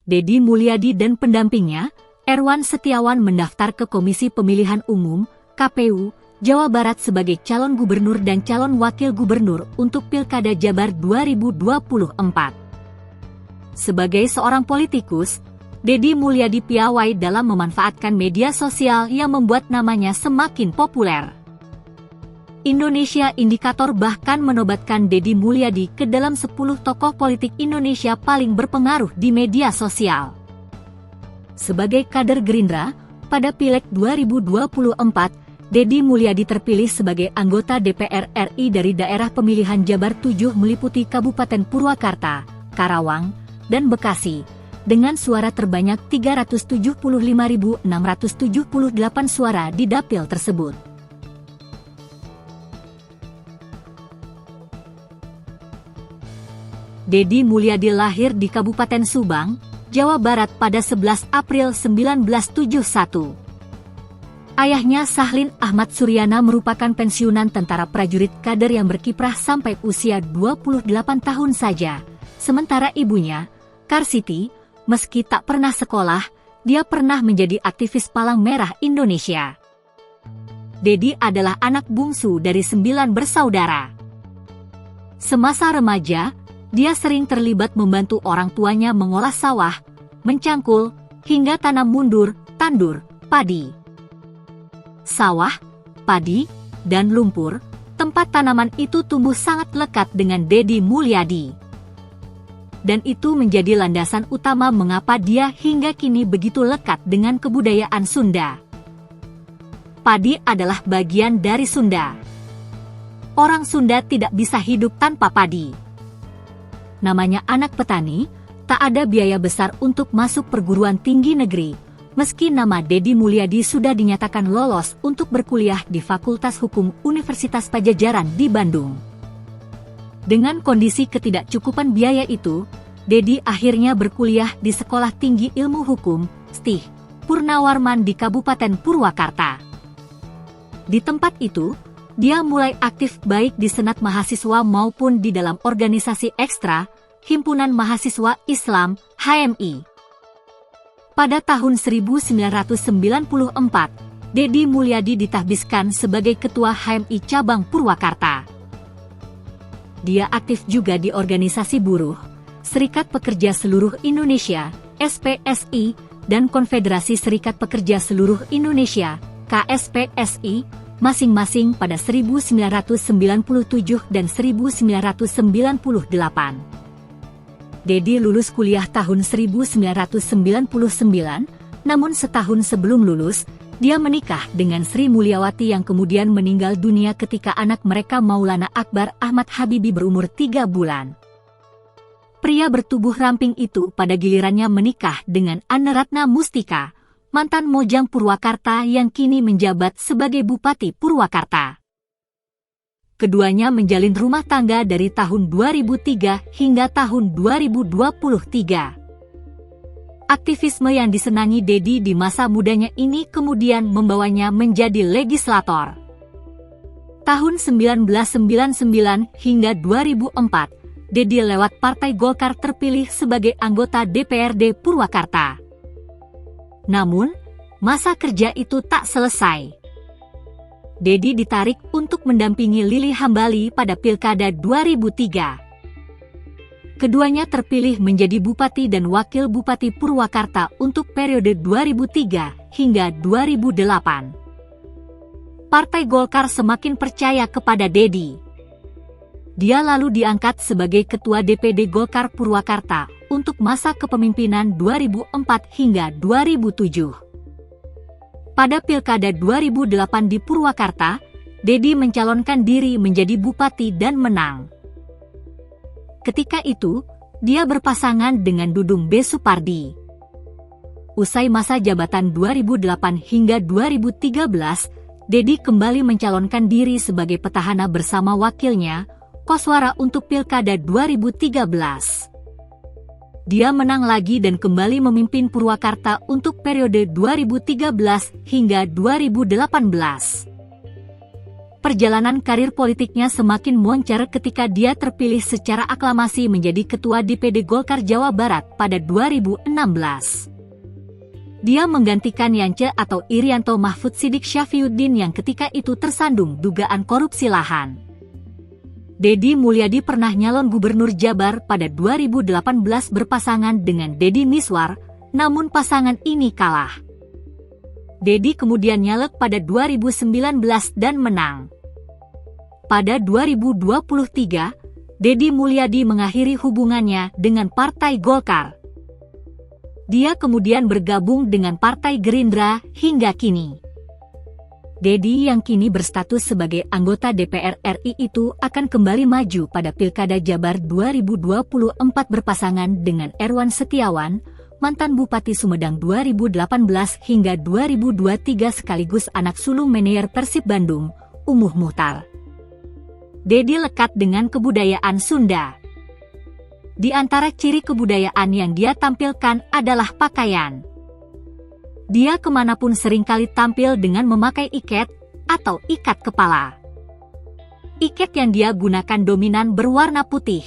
Deddy Mulyadi dan pendampingnya, Erwan Setiawan, mendaftar ke Komisi Pemilihan Umum (KPU) Jawa Barat sebagai calon gubernur dan calon wakil gubernur untuk Pilkada Jabar 2024. Sebagai seorang politikus, Deddy Mulyadi piawai dalam memanfaatkan media sosial yang membuat namanya semakin populer. Indonesia Indikator bahkan menobatkan Deddy Mulyadi ke dalam 10 tokoh politik Indonesia paling berpengaruh di media sosial. Sebagai kader Gerindra, pada Pileg 2024, Deddy Mulyadi terpilih sebagai anggota DPR RI dari daerah pemilihan Jabar 7 meliputi Kabupaten Purwakarta, Karawang, dan Bekasi, dengan suara terbanyak 375.678 suara di dapil tersebut. Deddy Mulyadi lahir di Kabupaten Subang, Jawa Barat pada 11 April 1971. Ayahnya Sahlin Ahmad Suryana merupakan pensiunan tentara prajurit kader yang berkiprah sampai usia 28 tahun saja. Sementara ibunya, Karsiti, meski tak pernah sekolah, dia pernah menjadi aktivis Palang Merah Indonesia. Deddy adalah anak bungsu dari 9 bersaudara. Semasa remaja, dia sering terlibat membantu orang tuanya mengolah sawah, mencangkul, hingga tanam mundur, tandur, padi. Sawah, padi, dan lumpur, tempat tanaman itu tumbuh sangat lekat dengan Deddy Mulyadi. Dan itu menjadi landasan utama mengapa dia hingga kini begitu lekat dengan kebudayaan Sunda. Padi adalah bagian dari Sunda. Orang Sunda tidak bisa hidup tanpa padi. Namanya anak petani, tak ada biaya besar untuk masuk perguruan tinggi negeri, meski nama Deddy Mulyadi sudah dinyatakan lolos untuk berkuliah di Fakultas Hukum Universitas Padjadjaran di Bandung. Dengan kondisi ketidakcukupan biaya itu, Deddy akhirnya berkuliah di Sekolah Tinggi Ilmu Hukum, STIH, Purnawarman di Kabupaten Purwakarta. Di tempat itu, dia mulai aktif baik di Senat Mahasiswa maupun di dalam organisasi ekstra, Himpunan Mahasiswa Islam, HMI. Pada tahun 1994, Deddy Mulyadi ditahbiskan sebagai Ketua HMI Cabang Purwakarta. Dia aktif juga di organisasi buruh, Serikat Pekerja Seluruh Indonesia, SPSI, dan Konfederasi Serikat Pekerja Seluruh Indonesia, KSPSI, masing-masing pada 1997 dan 1998. Deddy lulus kuliah tahun 1999, namun setahun sebelum lulus, dia menikah dengan Sri Mulyawati yang kemudian meninggal dunia ketika anak mereka Maulana Akbar Ahmad Habibi berumur 3 bulan. Pria bertubuh ramping itu pada gilirannya menikah dengan Anne Ratna Mustika, mantan Mojang Purwakarta yang kini menjabat sebagai Bupati Purwakarta. Keduanya menjalin rumah tangga dari tahun 2003 hingga tahun 2023. Aktivisme yang disenangi Deddy di masa mudanya ini kemudian membawanya menjadi legislator. Tahun 1999 hingga 2004, Deddy lewat Partai Golkar terpilih sebagai anggota DPRD Purwakarta. Namun, masa kerja itu tak selesai. Deddy ditarik untuk mendampingi Lili Hambali pada Pilkada 2003. Keduanya terpilih menjadi Bupati dan Wakil Bupati Purwakarta untuk periode 2003 hingga 2008. Partai Golkar semakin percaya kepada Deddy. Dia lalu diangkat sebagai Ketua DPD Golkar Purwakarta untuk masa kepemimpinan 2004 hingga 2007. Pada Pilkada 2008 di Purwakarta, Deddy mencalonkan diri menjadi bupati dan menang. Ketika itu, dia berpasangan dengan Dudung B. Supardi. Usai masa jabatan 2008 hingga 2013, Deddy kembali mencalonkan diri sebagai petahana bersama wakilnya, Koswara untuk Pilkada 2013. Dia menang lagi dan kembali memimpin Purwakarta untuk periode 2013 hingga 2018. perjalanan karir politiknya semakin moncer ketika dia terpilih secara aklamasi menjadi Ketua DPD Golkar Jawa Barat pada 2016. Dia menggantikan Yance atau Irianto Mahfud Siddiq Syafiyuddin yang ketika itu tersandung dugaan korupsi lahan. Deddy Mulyadi pernah nyalon Gubernur Jabar pada 2018 berpasangan dengan Deddy Miswar, namun pasangan ini kalah. Deddy kemudian nyalek pada 2019 dan menang. Pada 2023, Deddy Mulyadi mengakhiri hubungannya dengan Partai Golkar. Dia kemudian bergabung dengan Partai Gerindra hingga kini. Deddy yang kini berstatus sebagai anggota DPR RI itu akan kembali maju pada Pilkada Jabar 2024 berpasangan dengan Erwan Setiawan, mantan Bupati Sumedang 2018 hingga 2023 sekaligus anak sulung manajer Persib Bandung, Umuh Muhtar. Deddy lekat dengan kebudayaan Sunda. Di antara ciri kebudayaan yang dia tampilkan adalah pakaian. Dia kemanapun seringkali tampil dengan memakai iket atau ikat kepala. Iket yang dia gunakan dominan berwarna putih.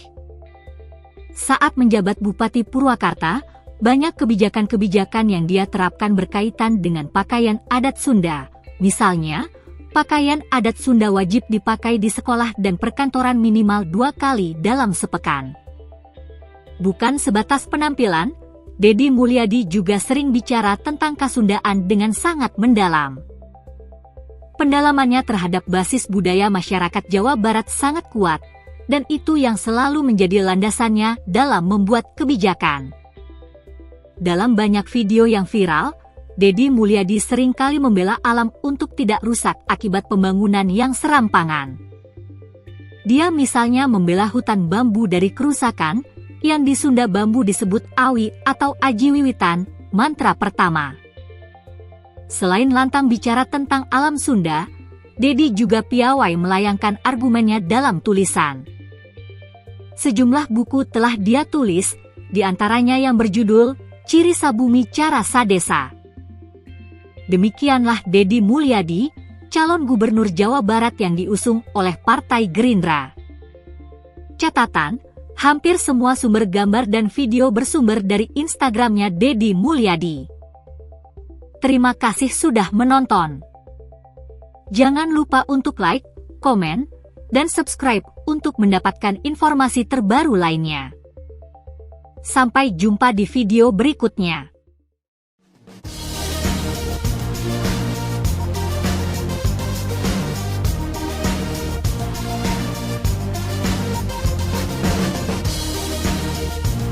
Saat menjabat Bupati Purwakarta, banyak kebijakan-kebijakan yang dia terapkan berkaitan dengan pakaian adat Sunda. Misalnya, pakaian adat Sunda wajib dipakai di sekolah dan perkantoran minimal 2 kali dalam sepekan. Bukan sebatas penampilan, Deddy Mulyadi juga sering bicara tentang Kasundaan dengan sangat mendalam. Pendalamannya terhadap basis budaya masyarakat Jawa Barat sangat kuat, dan itu yang selalu menjadi landasannya dalam membuat kebijakan. Dalam banyak video yang viral, Deddy Mulyadi seringkali membela alam untuk tidak rusak akibat pembangunan yang serampangan. Dia misalnya membela hutan bambu dari kerusakan, yang di Sunda bambu disebut awi atau aji wiwitan, mantra pertama. Selain lantang bicara tentang alam Sunda, Deddy juga piawai melayangkan argumennya dalam tulisan. Sejumlah buku telah dia tulis, di antaranya yang berjudul Ciri Sabumi Cara Sadesa. Demikianlah Deddy Mulyadi, calon gubernur Jawa Barat yang diusung oleh Partai Gerindra. Catatan, hampir semua sumber gambar dan video bersumber dari Instagramnya Deddy Mulyadi. Terima kasih sudah menonton. Jangan lupa untuk like, komen, dan subscribe untuk mendapatkan informasi terbaru lainnya. Sampai jumpa di video berikutnya.